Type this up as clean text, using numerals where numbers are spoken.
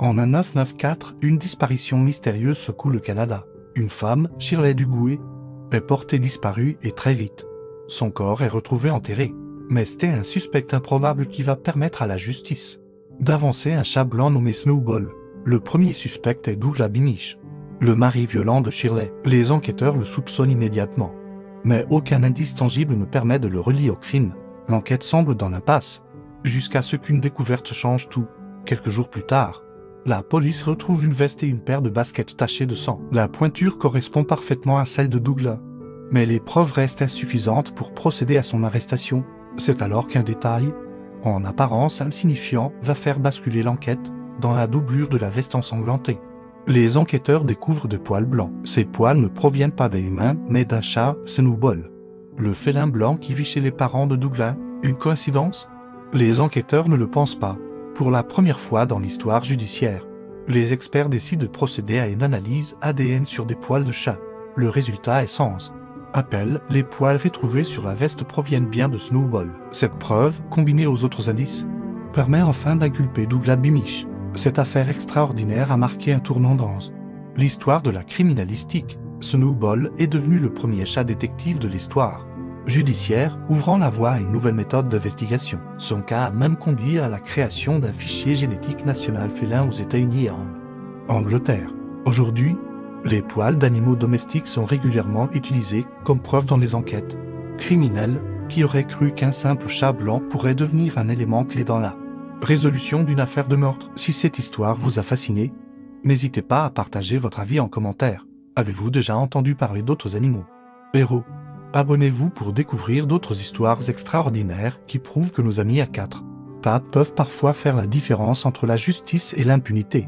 En 1994, une disparition mystérieuse secoue le Canada. Une femme, Shirley Dugoué, est portée disparue et très vite. Son corps est retrouvé enterré. Mais c'est un suspect improbable qui va permettre à la justice d'avancer un chat blanc nommé Snowball. Le premier suspect est Douglas Bimich, le mari violent de Shirley. Les enquêteurs le soupçonnent immédiatement. Mais aucun indice tangible ne permet de le relier au crime. L'enquête semble dans l'impasse, jusqu'à ce qu'une découverte change tout. Quelques jours plus tard, la police retrouve une veste et une paire de baskets tachées de sang. La pointure correspond parfaitement à celle de Douglas. Mais les preuves restent insuffisantes pour procéder à son arrestation. C'est alors qu'un détail, en apparence insignifiant, va faire basculer l'enquête dans la doublure de la veste ensanglantée. Les enquêteurs découvrent des poils blancs. Ces poils ne proviennent pas des mains, mais d'un chat, Snowball, le félin blanc qui vit chez les parents de Douglas. Une coïncidence? Les enquêteurs ne le pensent pas. Pour la première fois dans l'histoire judiciaire, les experts décident de procéder à une analyse ADN sur des poils de chat. Le résultat est sans appel, les poils retrouvés sur la veste proviennent bien de Snowball. Cette preuve, combinée aux autres indices, permet enfin d'inculper Douglas Bimich. Cette affaire extraordinaire a marqué un tournant dans l'histoire de la criminalistique. Snowball est devenu le premier chat détective de l'histoire judiciaire, ouvrant la voie à une nouvelle méthode d'investigation. Son cas a même conduit à la création d'un fichier génétique national félin aux États-Unis et en Angleterre. Aujourd'hui, les poils d'animaux domestiques sont régulièrement utilisés comme preuve dans les enquêtes criminelles. Qui aurait cru qu'un simple chat blanc pourrait devenir un élément clé dans la résolution d'une affaire de meurtre? Si cette histoire vous a fasciné, n'hésitez pas à partager votre avis en commentaire. Avez-vous déjà entendu parler d'autres animaux héros? Abonnez-vous pour découvrir d'autres histoires extraordinaires qui prouvent que nos amis à quatre pattes peuvent parfois faire la différence entre la justice et l'impunité.